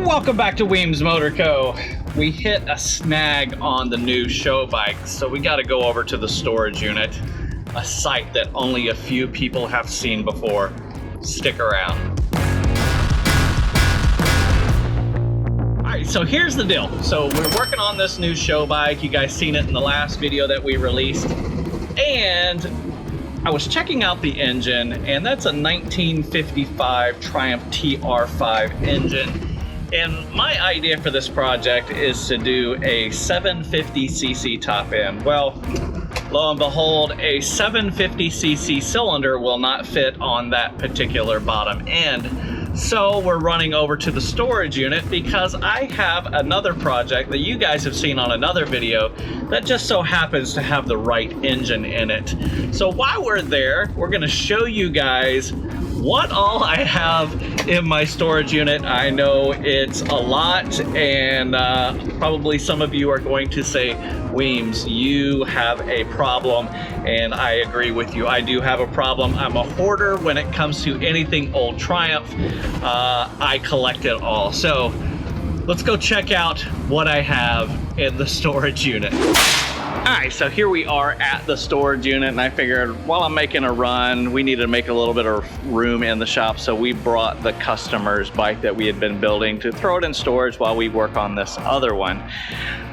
Welcome back to Weems Motor Co. We hit a snag on the new show bike, so we got to go over to the storage unit, a site that only a few people have seen before. Stick around. Alright, so here's the deal. So we're working on this new show bike. You guys seen it in the last video that we released. And I was checking out the engine, and that's a 1955 Triumph TR5 engine. And my idea for this project is to do a 750cc top end. Well, lo and behold, a 750cc cylinder will not fit on that particular bottom end. So we're running over to the storage unit because I have another project that you guys have seen on another video that just so happens to have the right engine in it. So while we're there, we're gonna show you guys what all I have in my storage unit. I know it's a lot, and probably some of you are going to say, Weems, you have a problem, and I agree with you. I do have a problem. I'm a hoarder when it comes to anything old Triumph. I collect it all. So let's go check out what I have in the storage unit. Alright, so here we are at the storage unit, and I figured while I'm making a run, we needed to make a little bit of room in the shop, so we brought the customer's bike that we had been building to throw it in storage while we work on this other one.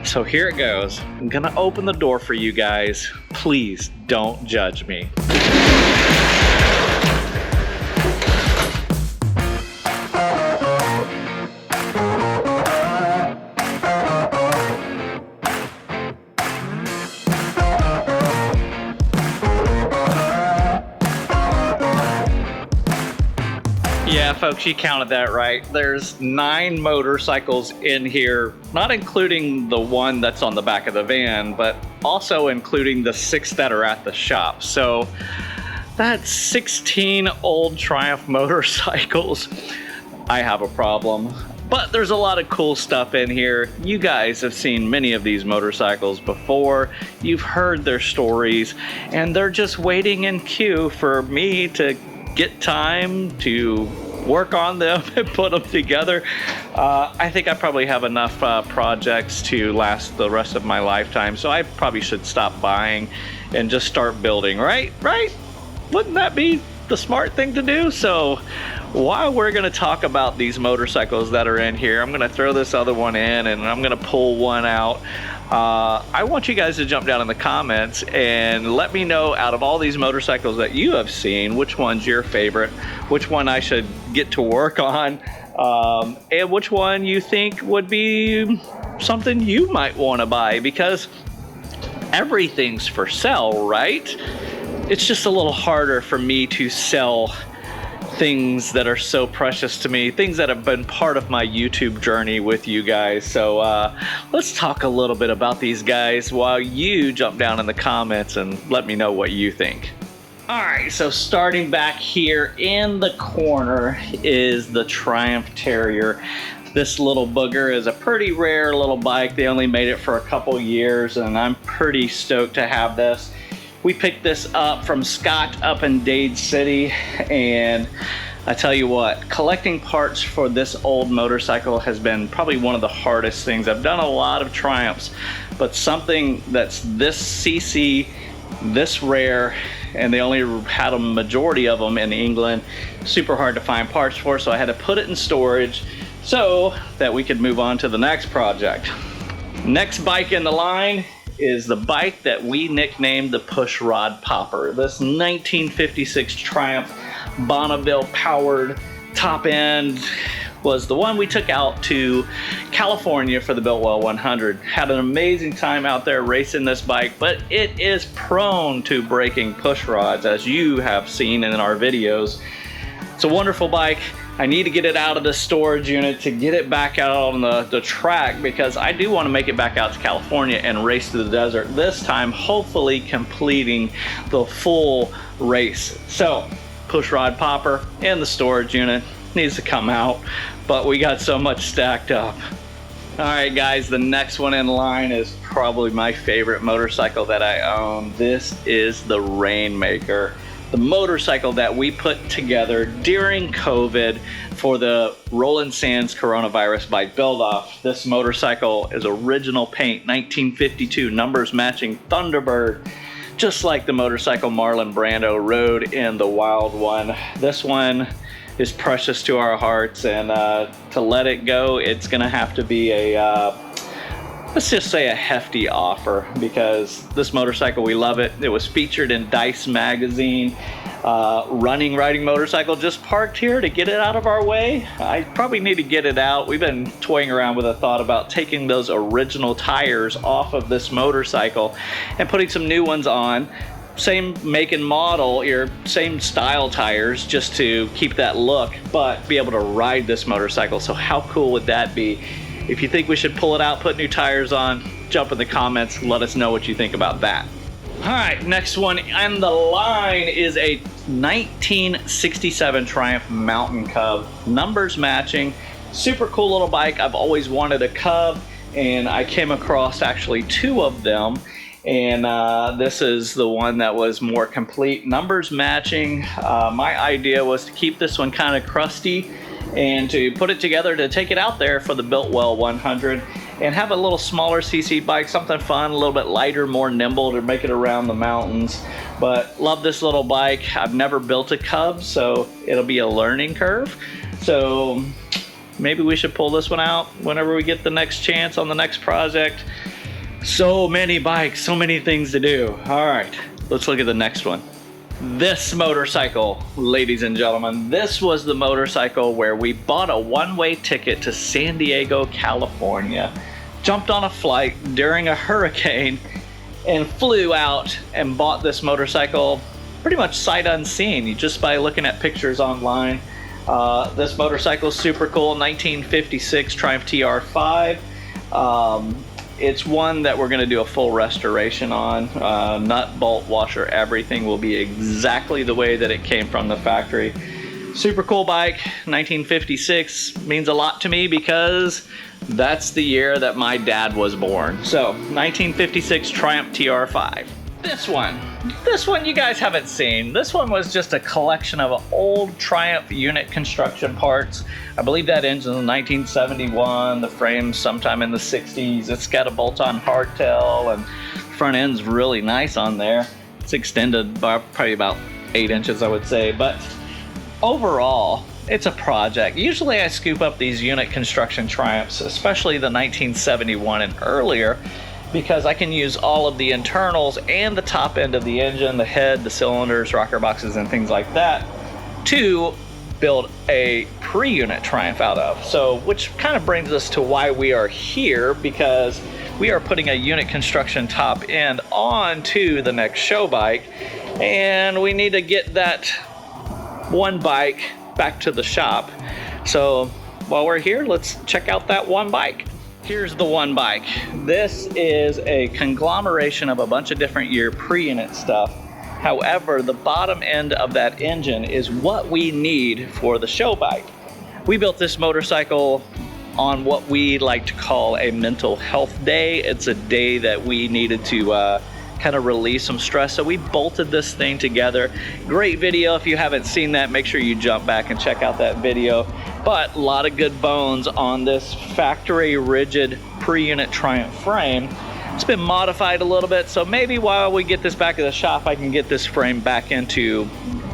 So here it goes. I'm gonna open the door for you guys. Please don't judge me. Yeah, folks, you counted that right. There's 9 motorcycles in here, not including the one that's on the back of the van, but also including the 6 that are at the shop. So that's 16 old Triumph motorcycles. I have a problem. But there's a lot of cool stuff in here. You guys have seen many of these motorcycles before. You've heard their stories, and they're just waiting in queue for me to get time to work on them and put them together. I think I probably have enough projects to last the rest of my lifetime, so I probably should stop buying and just start building, right? Wouldn't that be the smart thing to do? So while we're going to talk about these motorcycles that are in here, I'm going to throw this other one in, and I'm going to pull one out. I want you guys to jump down in the comments and let me know, out of all these motorcycles that you have seen, which one's your favorite, which one I should get to work on, and which one you think would be something you might want to buy, because everything's for sale, right? It's just a little harder for me to sell things that are so precious to me, things that have been part of my YouTube journey with you guys. So let's talk a little bit about these guys while you jump down in the comments and let me know what you think. Alright, so starting back here in the corner is the Triumph Terrier. This little booger is a pretty rare little bike. They only made it for a couple years, and I'm pretty stoked to have this. We picked this up from Scott up in Dade City, and I tell you what, collecting parts for this old motorcycle has been probably one of the hardest things. I've done a lot of Triumphs, but something that's this CC, this rare, and they only had a majority of them in England, super hard to find parts for, so I had to put it in storage so that we could move on to the next project. Next bike in the line is the bike that we nicknamed the Push Rod Popper. This 1956 Triumph Bonneville powered top end was the one we took out to California for the Biltwell 100. Had an amazing time out there racing this bike, but it is prone to breaking push rods, as you have seen in our videos. It's a wonderful bike. I need to get it out of the storage unit to get it back out on the track, because I do want to make it back out to California and race to the desert, this time hopefully completing the full race. So Push Rod Popper in the storage unit needs to come out, but we got so much stacked up. Alright guys, the next one in line is probably my favorite motorcycle that I own. This is the Rainmaker. the motorcycle that we put together during COVID for the Roland Sands coronavirus bike build-off. This motorcycle is original paint, 1952, numbers matching Thunderbird, just like the motorcycle Marlon Brando rode in the Wild One. This one is precious to our hearts, and to let it go, it's gonna have to be a let's just say a hefty offer, because this motorcycle, we love it. It was featured in Dice magazine. Riding motorcycle, just parked here to get it out of our way. I probably need to get it out. We've been toying around with a thought about taking those original tires off of this motorcycle and putting some new ones on. Same make and model, your same style tires, just to keep that look, but be able to ride this motorcycle. So how cool would that be? If you think we should pull it out, put new tires on, jump in the comments, let us know what you think about that. All right, next one on the line is a 1967 Triumph Mountain Cub, numbers matching, super cool little bike. I've always wanted a Cub, and I came across actually two of them, and this is the one that was more complete, numbers matching. My idea was to keep this one kind of crusty and to put it together to take it out there for the Biltwell 100 and have a little smaller CC bike, something fun, a little bit lighter, more nimble to make it around the mountains. But love this little bike. I've never built a Cub, so it'll be a learning curve. So maybe we should pull this one out whenever we get the next chance on the next project. So many bikes, so many things to do. All right, let's look at the next one. This motorcycle, ladies and gentlemen, this was the motorcycle where we bought a one-way ticket to San Diego, California, jumped on a flight during a hurricane, and flew out and bought this motorcycle pretty much sight unseen, just by looking at pictures online. This motorcycle is super cool, 1956 Triumph TR5. It's one that we're going to do a full restoration on. Nut, bolt, washer, everything will be exactly the way that it came from the factory. Super cool bike, 1956, means a lot to me because that's the year that my dad was born. So, 1956 Triumph TR5. This one you guys haven't seen. This one was just a collection of old Triumph unit construction parts. I believe that engine is 1971, the frame's sometime in the 60s. It's got a bolt-on hardtail, and front end's really nice on there. It's extended by probably about 8 inches, I would say, but overall, it's a project. Usually I scoop up these unit construction Triumphs, especially the 1971 and earlier, because I can use all of the internals and the top end of the engine, the head, the cylinders, rocker boxes, and things like that, to build a pre-unit Triumph out of. So, which kind of brings us to why we are here, because we are putting a unit construction top end onto the next show bike, and we need to get that one bike back to the shop. So while we're here, let's check out that one bike. Here's the one bike. This is a conglomeration of a bunch of different year pre-unit stuff. However, the bottom end of that engine is what we need for the show bike. We built this motorcycle on what we like to call a mental health day. It's a day that we needed to kind of release some stress, so we bolted this thing together. Great video. If you haven't seen that, make sure you jump back and check out that video. But a lot of good bones on this factory rigid pre-unit Triumph frame. It's been modified a little bit, so maybe while we get this back at the shop, I can get this frame back into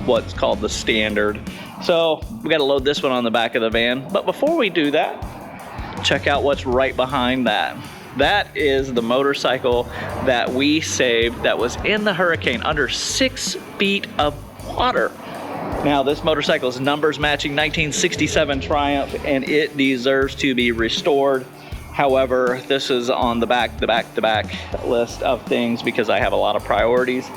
what's called the standard. So we got to load this one on the back of the van. But before we do that, check out what's right behind that. That is the motorcycle that we saved that was in the hurricane, under 6 feet of water. Now, this motorcycle is numbers matching 1967 Triumph, and it deserves to be restored. However, this is on the back list of things because I have a lot of priorities.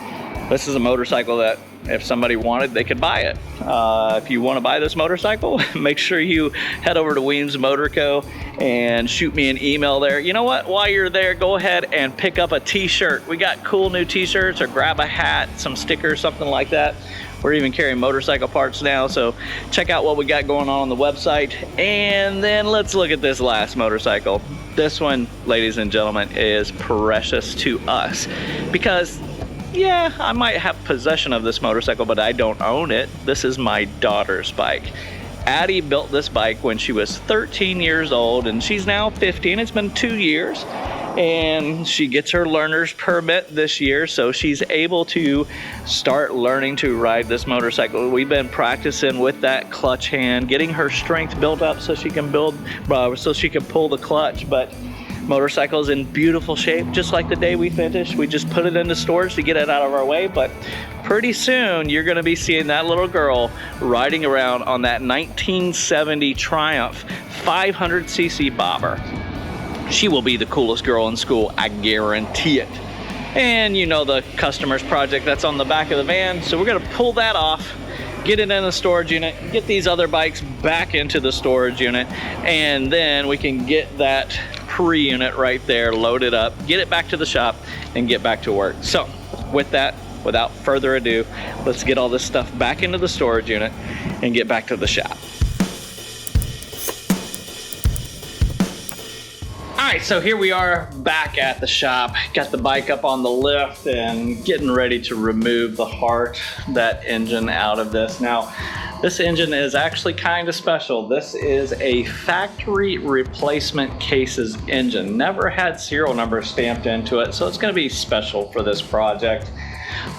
This is a motorcycle that if somebody wanted, they could buy it. If you want to buy this motorcycle, make sure you head over to Weems Motor Co. and shoot me an email there. You know what? While you're there, go ahead and pick up a t-shirt. We got cool new t-shirts, or grab a hat, some stickers, something like that. We're even carrying motorcycle parts now, so check out what we got going on the website. And then let's look at this last motorcycle. This one, ladies and gentlemen, is precious to us because yeah, I might have possession of this motorcycle, but I don't own it. This is my daughter's bike. Addie built this bike when she was 13 years old, and she's now 15. It's been 2 years, and she gets her learner's permit this year, so she's able to start learning to ride this motorcycle. We've been practicing with that clutch hand, getting her strength built up so she can pull the clutch. But motorcycle's in beautiful shape, just like the day we finished. We just put it into storage to get it out of our way, but pretty soon you're gonna be seeing that little girl riding around on that 1970 Triumph 500cc bobber. She will be the coolest girl in school, I guarantee it. And you know the customer's project that's on the back of the van, so we're gonna pull that off, get it in the storage unit, get these other bikes back into the storage unit, and then we can get that pre-unit right there loaded up, get it back to the shop, and get back to work. So with that, without further ado, let's get all this stuff back into the storage unit and get back to the shop. All right, so here we are back at the shop. Got the bike up on the lift and getting ready to remove the heart, that engine out of this. Now, this engine is actually kind of special. This is a factory replacement cases engine. Never had serial number stamped into it, so it's gonna be special for this project.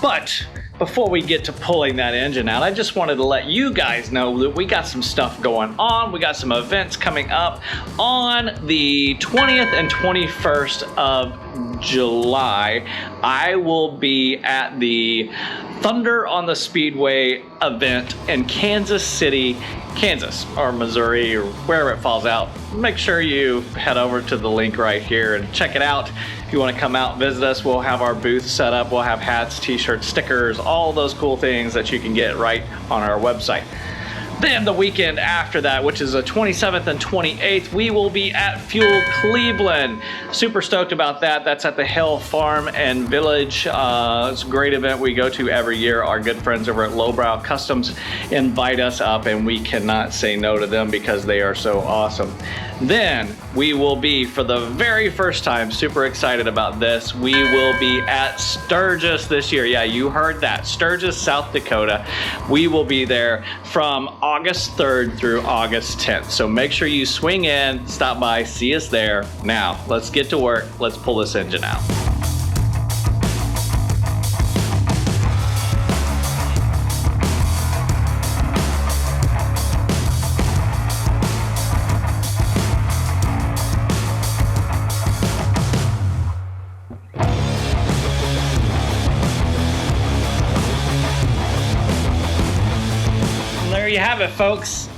But before we get to pulling that engine out, I just wanted to let you guys know that we got some stuff going on. We got some events coming up on the 20th and 21st of July. I will be at the Thunder on the Speedway event in Kansas City, Kansas, or Missouri, or wherever it falls out. Make sure you head over to the link right here and check it out. If you want to come out and visit us, we'll have our booth set up. We'll have hats, t-shirts, stickers, all those cool things that you can get right on our website. Then the weekend after that, which is the 27th and 28th, we will be at Fuel Cleveland. Super stoked about that. That's at the Hill Farm and Village. It's a great event we go to every year. Our good friends over at Lowbrow Customs invite us up, and we cannot say no to them because they are so awesome. Then we will be, for the very first time, super excited about this, we will be at Sturgis this year. Yeah, you heard that, Sturgis, South Dakota. We will be there from August 3rd through August 10th. So make sure you swing in, stop by, see us there. Now, let's get to work. Let's pull this engine out. There you have it, folks.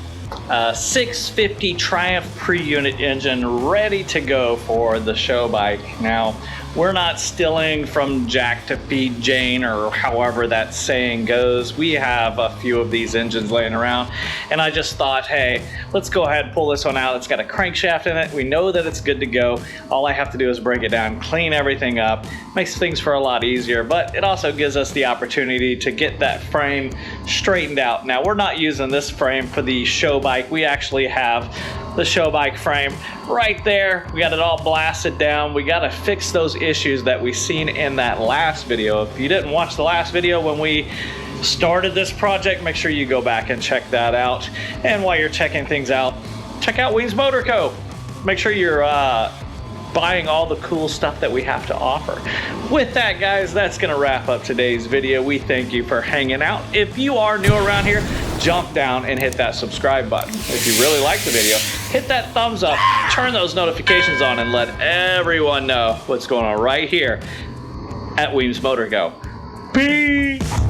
650 Triumph pre-unit engine ready to go for the show bike. Now, we're not stealing from Jack to feed Jane, or however that saying goes. We have a few of these engines laying around, and I just thought, hey, let's go ahead and pull this one out. It's got a crankshaft in it. We know that it's good to go. All I have to do is break it down, clean everything up. Makes things for a lot easier, but it also gives us the opportunity to get that frame straightened out. Now, we're not using this frame for the show bike. We actually have the show bike frame right there. We got it all blasted down. We got to fix those issues that we seen in that last video. If you didn't watch the last video when we started this project, make sure you go back and check that out. And while you're checking things out, check out Weems Motor Co. Make sure you're buying all the cool stuff that we have to offer. With that, guys, that's gonna wrap up today's video. We thank you for hanging out. If you are new around here, jump down and hit that subscribe button. If you really like the video, hit that thumbs up, turn those notifications on, and let everyone know what's going on right here at Weems Motor Co. Peace!